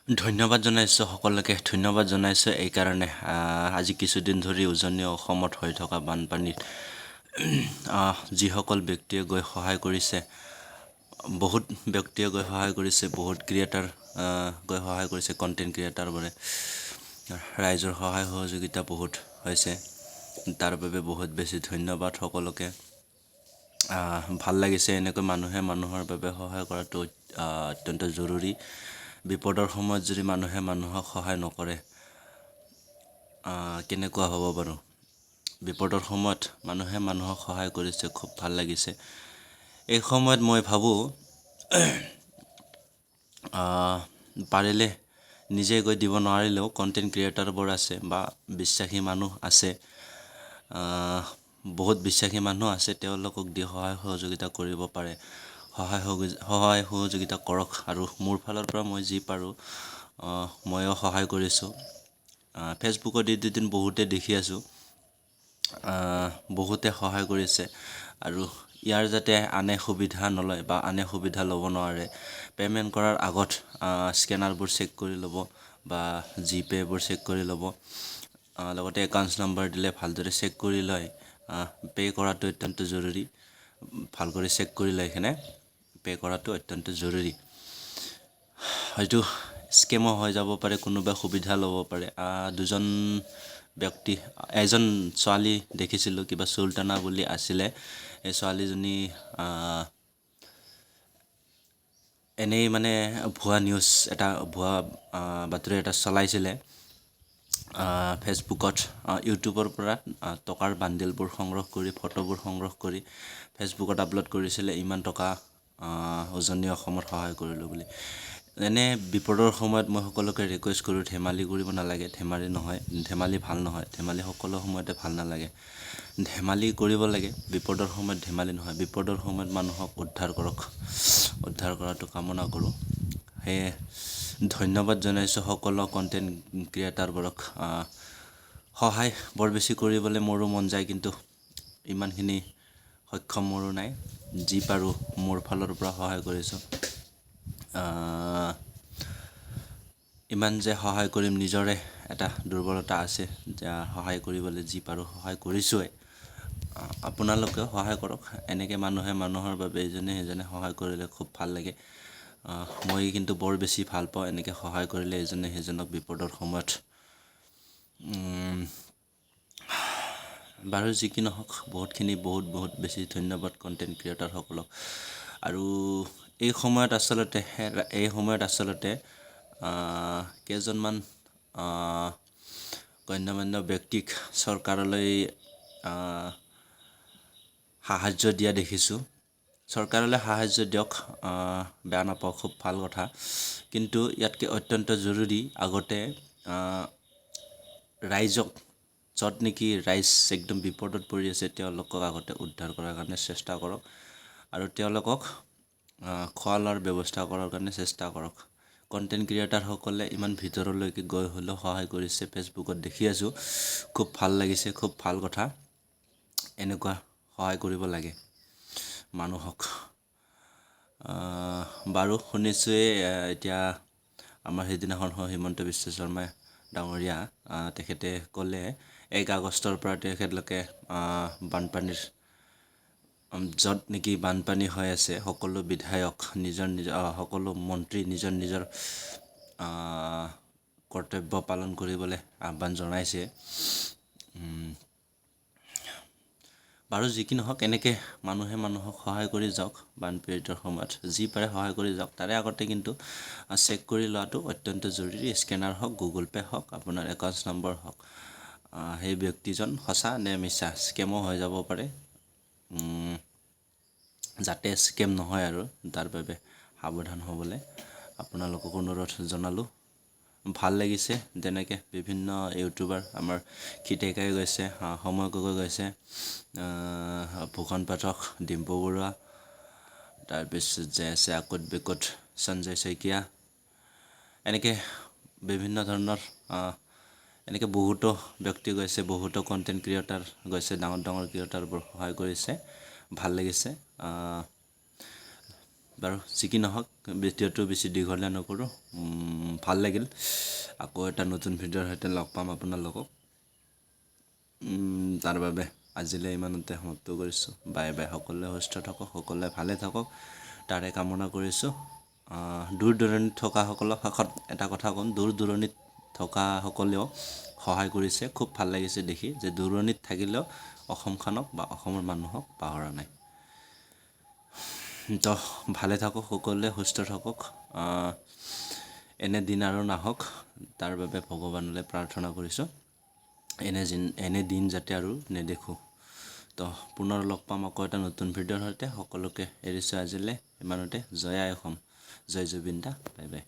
ধন্যবাদ জনাইছোঁ সকলোকে ধন্যবাদ জনাইছোঁ এই কাৰণে আজি কিছুদিন ধৰি উজনি অসমত হৈ থকা বানপানীত যিসকল ব্যক্তিয়ে গৈ সহায় কৰিছে বহুত ব্যক্তিয়ে গৈ সহায় কৰিছে বহুত ক্ৰিয়েটাৰ গৈ সহায় কৰিছে কণ্টেণ্ট ক্ৰিয়েটাৰবোৰে ৰাইজৰ সহায় সহযোগিতা বহুত হৈছে তাৰ বাবে বহুত বেছি ধন্যবাদ সকলোকে ভাল লাগিছে এনেকৈ মানুহে মানুহৰ বাবে সহায় কৰাটো অত্যন্ত জৰুৰী বিপদৰ সময়ত যদি মানুহে মানুহক সহায় নকৰে কেনেকুৱা হ'ব বাৰু বিপদৰ সময়ত মানুহে মানুহক সহায় কৰিছে খুব ভাল লাগিছে এই সময়ত মই ভাবোঁ পাৰিলে নিজে গৈ দিব নোৱাৰিলেও কণ্টেণ্ট ক্ৰিয়েটাৰবোৰ আছে বা বিশ্বাসী মানুহ আছে বহুত বিশ্বাসী মানুহ আছে তেওঁলোকক দি সহায় সহযোগিতা কৰিব পাৰে সহায় সহযোগিতা কৰক আৰু মোৰ ফালৰ পৰা মই যি পাৰোঁ ময়ো সহায় কৰিছোঁ ফেচবুকত এই দুদিন বহুতে দেখি আছোঁ বহুতে সহায় কৰিছে আৰু ইয়াৰ যাতে আনে সুবিধা নলয় বা আনে সুবিধা ল'ব নোৱাৰে পে'মেণ্ট কৰাৰ আগত স্কেনাৰবোৰ চেক কৰি ল'ব বা জিপে'বোৰ চেক কৰি ল'ব লগতে একাউণ্টছ নম্বৰ দিলে ভালদৰে চেক কৰি লয় পে' কৰাটো অত্যন্ত জৰুৰী ভাল কৰি চেক কৰি লৈ কিনে পে' কৰাটো অত্যন্ত জৰুৰী হয়তো স্কেমো হৈ যাব পাৰে কোনোবাই সুবিধা ল'ব পাৰে দুজন ব্যক্তি এজন ছোৱালী দেখিছিলোঁ কিবা চুলতানা বুলি আছিলে এই ছোৱালীজনী এনেই মানে ভুৱা নিউজ এটা ভুৱা বাতৰি এটা চলাইছিলে ফেচবুকত ইউটিউবৰ পৰা টকাৰ বান্ডিলবোৰ সংগ্ৰহ কৰি ফটোবোৰ সংগ্ৰহ কৰি ফেচবুকত আপলোড কৰিছিলে ইমান টকা উজনি অসমত সহায় কৰিলোঁ বুলি এনে বিপদৰ সময়ত মই সকলোকে ৰিকুৱেষ্ট কৰোঁ ধেমালি কৰিব নালাগে ধেমালি ভাল নহয় ধেমালি সকলো সময়তে ভাল নালাগে ধেমালি কৰিব লাগে বিপদৰ সময়ত ধেমালি নহয় বিপদৰ সময়ত মানুহক উদ্ধাৰ কৰাটো কামনা কৰোঁ সেয়ে ধন্যবাদ জনাইছোঁ সকলো কণ্টেণ্ট ক্ৰিয়েটাৰবোৰক সহায় বৰ বেছি কৰিবলৈ মোৰো মন যায় কিন্তু ইমানখিনি সক্ষম মোৰো নাই যি পাৰোঁ মোৰ ফালৰ পৰা সহায় কৰিছোঁ ইমান যে সহায় কৰিম নিজৰে এটা দুৰ্বলতা আছে যে সহায় কৰিবলৈ যি পাৰোঁ সহায় কৰিছোঁৱে আপোনালোকেও সহায় কৰক এনেকৈ মানুহে মানুহৰ বাবে ইজনে সিজনে সহায় কৰিলে খুব ভাল লাগে মই কিন্তু বৰ বেছি ভাল পাওঁ এনেকৈ সহায় কৰিলে ইজনে সিজনক বিপদৰ সময়ত বাৰু যি কি নহওক বহুত বেছি ধন্যবাদ কণ্টেণ্ট ক্ৰিয়েটাৰসকলক আৰু এই সময়ত আচলতে কেইজনমান গণ্যমান্য ব্যক্তিক চৰকাৰলৈ সাহায্য দিয়া দেখিছোঁ চৰকাৰলৈ সাহায্য দিয়ক বেয়া নাপাওঁ খুব ভাল কথা কিন্তু ইয়াতকৈ অত্যন্ত জৰুৰী আগতে ৰাইজক য'ত নেকি ৰাইজ একদম বিপদত পৰি আছে তেওঁলোকক আগতে উদ্ধাৰ কৰাৰ কাৰণে চেষ্টা কৰক আৰু তেওঁলোকক খোৱা লোৱাৰ ব্যৱস্থা কৰাৰ কাৰণে চেষ্টা কৰক কণ্টেণ্ট ক্ৰিয়েটাৰসকলে ইমান ভিতৰলৈকে গৈ হ'লেও সহায় কৰিছে ফেচবুকত দেখি আছোঁ খুব ভাল লাগিছে খুব ভাল কথা এনেকুৱা সহায় কৰিব লাগে মানুহক বাৰু শুনিছোঁৱেই এতিয়া আমাৰ সেইদিনাখন হিমন্ত বিশ্ব শৰ্মাই ডাঙৰীয়া তেখেতে ক'লে 1 আগষ্টৰ পৰা তেখেতলোকে বানপানীৰ য'ত নেকি বানপানী হৈ আছে সকলো বিধায়ক সকলো মন্ত্ৰী নিজৰ কৰ্তব্য পালন কৰিবলৈ আহ্বান জনাইছে বাৰু যি কি নহওক এনেকৈ মানুহে মানুহক সহায় কৰি যাওক বানপীড়িতৰ সময়ত যি পাৰে সহায় কৰি যাওক তাৰে আগতে কিন্তু চেক কৰি লোৱাটো অত্যন্ত জৰুৰী স্কেনাৰ হওক গুগল পে' হওক আপোনাৰ একাউণ্টছ নম্বৰ হওক সেই ব্যক্তিজন সঁচা নে মিছা স্কেমো হৈ যাব পাৰে যাতে স্কেম নহয় আৰু তাৰ বাবে সাৱধান হ'বলৈ আপোনালোকক অনুৰোধ জনালোঁ ভাল লাগিছে যেনেকৈ বিভিন্ন ইউটিউবাৰ আমাৰ খিতেকাই গৈছে সময় গগৈ গৈছে ভূষণ পাঠক ডিম্পু বৰুৱা তাৰপিছত যে আছে আকত বিকট সঞ্জয় শইকীয়া এনেকৈ বিভিন্ন ধৰণৰ এনেকৈ বহুতো ব্যক্তি গৈছে বহুতো কণ্টেণ্ট ক্ৰিয়েটাৰ গৈছে ডাঙৰ ক্ৰিয়েটাৰবোৰ সহায় কৰিছে ভাল লাগিছে বাৰু যি কি নহওক ভিডিঅ'টো বেছি দীঘলীয়া নকৰোঁ। ভাল লাগিল। আকৌ এটা নতুন ভিডিঅ'ৰ সৈতে লগ পাম আপোনালোকক। তাৰ বাবে আজিলৈ ইমানতে সমাপ্ত কৰিছোঁ। Bye bye. সকলোৱে সুস্থ থাকক, সকলোৱে ভালে থাকক তাৰে কামনা কৰিছোঁ। দূৰ দূৰণিত থকাসকলক শেষত এটা কথা ক'ম, দূৰ দূৰণিত থকাসকলেও সহায় কৰিছে। খুব ভাল লাগিছে দেখি যে দূৰণিত থাকিলেও অসমখনক বা অসমৰ মানুহক পাহৰা নাই। তো ভালে থাকক সকলোৱে, সুস্থ থাকক। এনে দিন আৰু নাহক তাৰ বাবে ভগৱানলৈ প্ৰাৰ্থনা কৰিছোঁ। এনে দিন যাতে আৰু নেদেখোঁ। তো পুনৰ লগ পাম আকৌ এটা নতুন ভিডিঅ'ৰ সৈতে। সকলোকে এৰিছোঁ আজিলৈ ইমানতে। জয় আই অসম, জয় জুবিন দা। Bye bye.